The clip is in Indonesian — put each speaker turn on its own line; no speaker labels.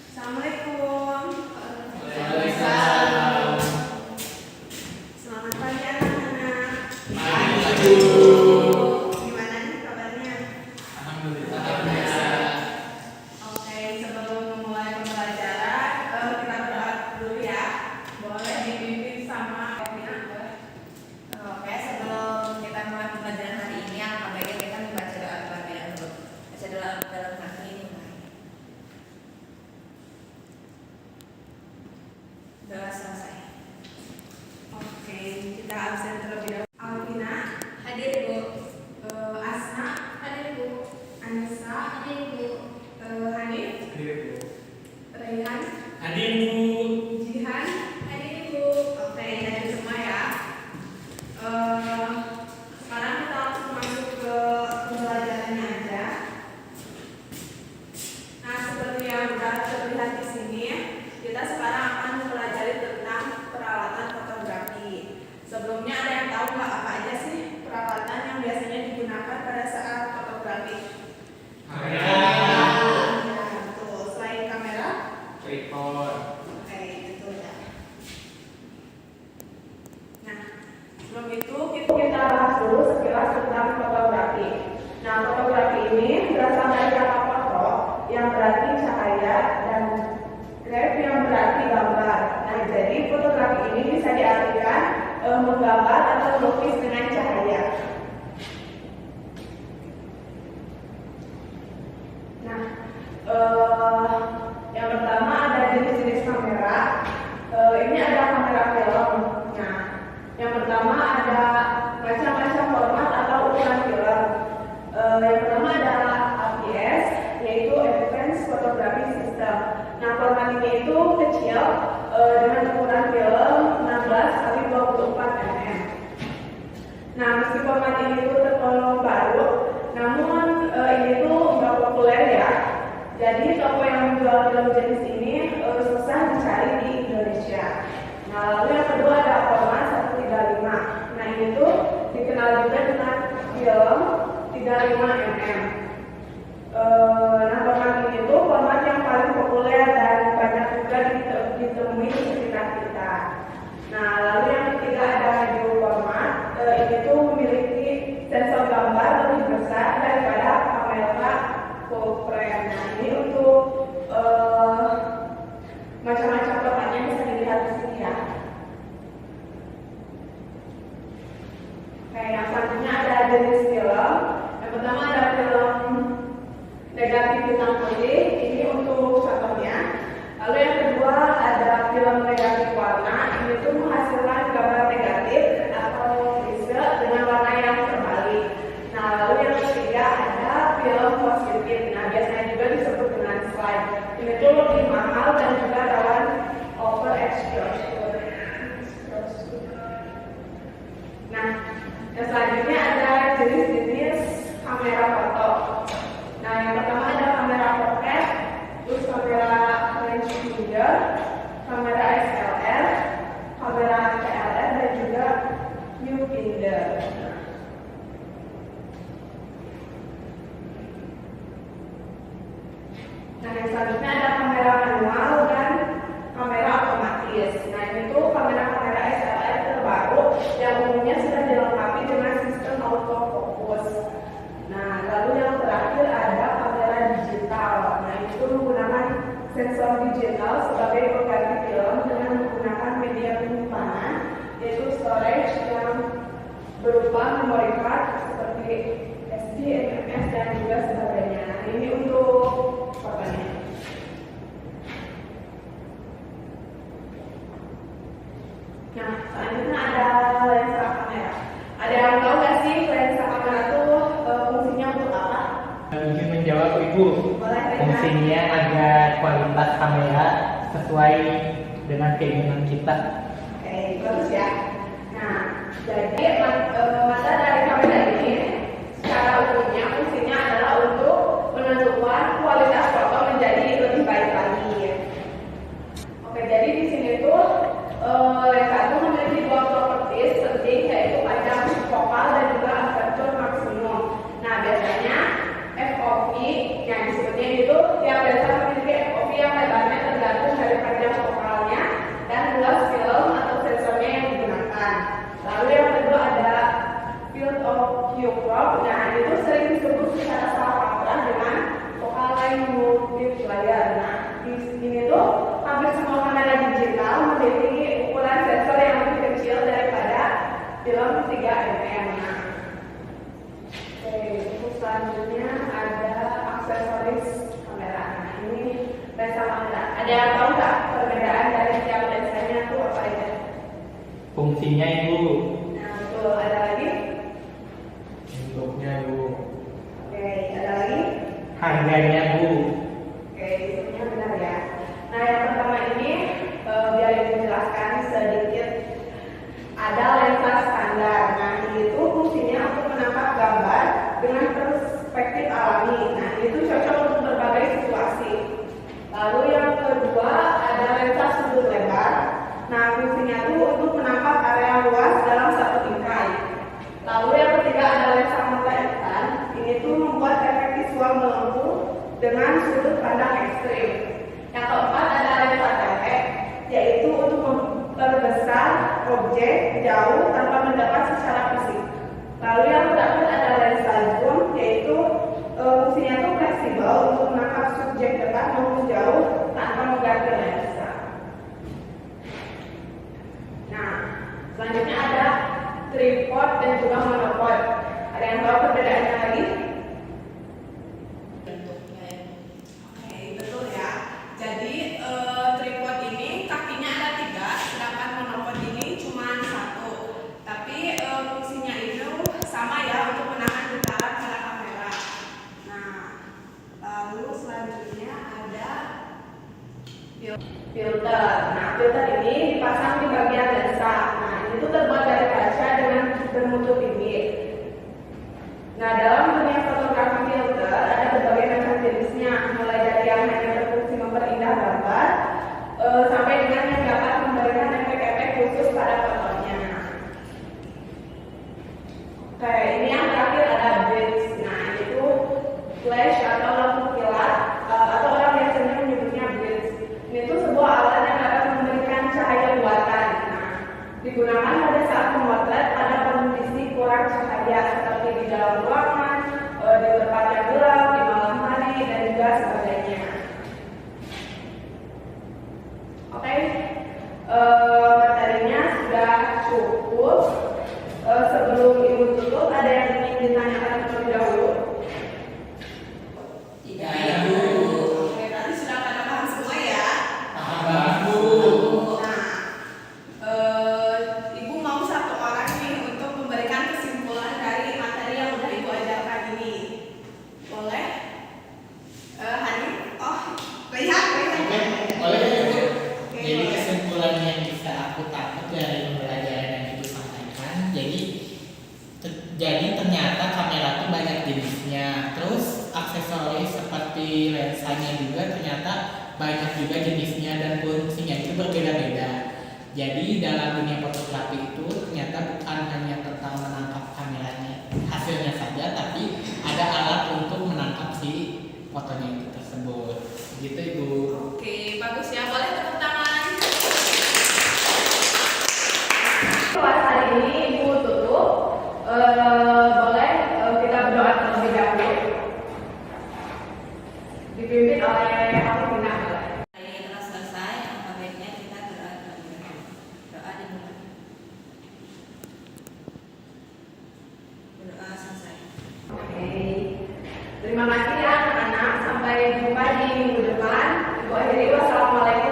Assalamualaikum.
Waalaikumsalam.
Selamat pagi anak-anak.
Pagi.
Gimana nih kabarnya?
Alhamdulillah.
Oke, sebelum memulai pembelajaran, kita berdoa dulu ya. Boleh dipimpin sama Evina?
Oke, sebelum kita mulai pembelajaran hari ini, alangkah baiknya kita membaca doa terlebih dahulu. Baca doa dalam hati ini. Doa selesai.
Oke, kita absen terlebih dahulu. Alvina,
Hadir Ibu.
Asna,
Hadir Ibu.
Anissa,
Hadir Ibu.
Hanif, Rayhan,
Hadir Bu.
Jihan.
Hadir Ibu.
Oke, hadir semua ya. Sekarang kita langsung masuk ke pembelajarannya aja. Nah, seperti yang sudah terlihat di sini, kita sekarang akan mempelajari tentang peralatan fotografi. Sebelumnya ada yang tahu nggak apa aja sih peralatan yang biasanya digunakan pada saat fotografi?
Kamera.
Ya, betul. Selain kamera,
Tripod.
oke, betul ya. Nah, sebelum itu kita bahas dulu sekilas tentang fotografi. Nah, fotografi ini berasal dari kata foto yang berarti cahaya dan graf yang berarti gambar. Nah, jadi fotografi ini bisa diartikan menggambar atau melukis dengan cahaya. Nah, yang pertama ada jenis-jenis kamera. Ini ada kamera film. Nah, yang pertama ada macam-macam format atau ukuran film. Yang pertama ada APS, yaitu Advanced Photography System. Nah, format ini itu kecil dengan ukuran film 16 kali 24 mm. Nah, meski format ini itu tergolong baru, namun ini tuh nggak populer ya. Jadi toko yang menjual film jenis ini susah dicari di Indonesia. Nah, lalu yang kedua ada format 135. Nah, ini tuh dikenal juga dengan film 35 mm. Nah, format ini tuh format yang paling populer dan banyak juga ditemui di sekitar kita. Nah, lalu yang ketiga ada video format. Ini tuh memiliki sensor gambar lebih besar daripada kamera full frame. Nah, ini untuk macam-macam formatnya bisa dilihat di sini ya. Oke, yang selanjutnya ada jenis film. Yang pertama ada film negatif hitam putih, ini untuk contohnya. Lalu yang kedua ada film negatif warna, ini tuh menghasilkan gambar negatif atau visual dengan warna yang terbalik. Nah, lalu yang ketiga ada film positif. Nah, biasanya juga disebut dengan slide. Ini tuh lebih mahal dan juga rawan overexposure. Nah, yang selanjutnya ada jenis-jenis kamera foto. Nah, yang pertama ada kamera portrait, terus kamera range finder, kamera SLR, kamera PLR, dan juga viewfinder. Nah, yang selanjutnya ada kamera manual dan kamera otomatis. Nah, ini tuh kamera-kamera SLR terbaru yang umumnya sudah dilengkapi dengan sistem autofocus. Nah, lalu yang terakhir ada kamera digital. Nah, itu menggunakan sensor digital sebagai pengganti film dengan menggunakan media penyimpanan, yaitu storage yang berupa memory card seperti SD, MMS, dan juga sebagainya. Nah, ini untuk fotonya. Nah, selanjutnya ada lensa kamera. Ada yang tahu nggak sih lensa kamera itu fungsinya untuk apa?
Izin menjawab Ibu.
Boleh, Rena.
Fungsinya agar kualitas kamera sesuai dengan keinginan kita.
Oke, bagus ya. Nah, jadi mata dari kamera ini secara umumnya fungsinya adalah untuk menentukan kualitas foto menjadi lebih baik lagi. Oke, jadi di sini tuh lensa itu memiliki dua properties penting, yaitu panjang fokal dan juga aperture maksimum. Nah, biasanya FOV yang disebutnya itu tiap lensa memiliki FOV yang lebarnya layar. Nah, di sini tuh hampir semua kamera digital memiliki ukuran sensor yang lebih kecil daripada film 3mm. Nah, oke, terus selanjutnya ada aksesoris kamera. Nah, ini lensa kamera. Ada yang tahu nggak perbedaan dari tiap lensanya itu apa aja?
Fungsinya Ibu.
Nah, betul. Ada lagi?
Bentuknya Bu.
Oke, ada lagi?
Harganya Bu.
Oke, itu benar ya. Nah, yang pertama ini biar Ibu jelaskan sedikit. Ada lensa standar. Nah, itu fungsinya untuk menangkap gambar dengan perspektif alami. Nah, itu cocok untuk berbagai situasi. Lalu yang kedua ada lensa sudut lebar. Nah, fungsinya itu untuk menangkap area luas dalam satu tingkai. Lalu yang ketiga ada lensa mata ikan. Ini tuh membuat efek visual melengkung dengan sudut pandang ekstrim. Yang keempat ada lensa telek, yaitu untuk memperbesar objek jauh tanpa mendekat secara fisik. Lalu yang terakhir ada lensa zoom, yaitu fungsinya itu fleksibel untuk menangkap subjek dekat maupun jauh tanpa mengganti lensa. Nah, selanjutnya ada tripod dan juga monopod. Ada yang tahu perbedaannya lagi?
Bentuknya ya.
Oke, betul ya. Jadi tripod ini kakinya ada 3, sedangkan monopod ini cuma 1. Tapi fungsinya itu sama ya untuk menahan getaran pada kamera. Nah, lalu selanjutnya ada filter. Nah, filter ini dipasang di bagian lensa. Nah, itu terbuat dari kaca dengan bermutu tinggi. Nah, dalam dunia fotografi filter ada berbagai macam jenisnya, mulai dari yang hanya berfungsi memperindah gambar sampai dengan yang dapat memberikan efek-efek khusus pada fotonya. Oke, ini yang terakhir ada blitz. Nah, itu flash atau lampu kilat atau orang biasanya menyebutnya blitz. Ini tuh sebuah alat yang dapat memberikan cahaya buatan. Nah, digunakan pada saat memotret pada kondisi kurang cahaya seperti di dalam ruangan, di tempat yang gelap, di malam hari, dan juga sebagainya. Oke, materinya sudah cukup. Sebelum Ibu tutup, ada yang ingin ditanyakan terlebih dahulu?
Tidak.
Oke, berarti sudah pada paham semua ya?
Paham Bu.
Nah, Ibu mau satu orang nih untuk memberikan kesimpulan dari materi yang udah Ibu ajarkan ini. Boleh? Hani? Oh, lihat.
Boleh ya Bu.
Oke,
Jadi
boleh.
kesimpulan yang bisa aku tangkap dari pembelajaran yang Ibu sampaikan, jadi ternyata kamera itu banyak jenisnya. Terus aksesoris seperti lensanya juga ternyata banyak juga jenisnya dan fungsinya itu berbeda-beda. Jadi dalam dunia fotografi itu ternyata bukan hanya tentang menangkap kameranya hasilnya saja, tapi ada alat untuk menangkap si fotonya itu tersebut. Gitu Ibu.
Oke, bagus ya. Boleh tepuk tangan. Kelas hari ini Ibu tutup. Boleh kita berdoa terlebih dahulu. Dipimpin oleh Aku Bina.
Hari ini telah selesai, maka baiknya kita berdoa terlebih dahulu. Doa dimulai. Berdoa selesai.
Oke. Terima kasih ya anak-anak. Sampai jumpa di minggu depan. Ibu akhiri wassalamualaikum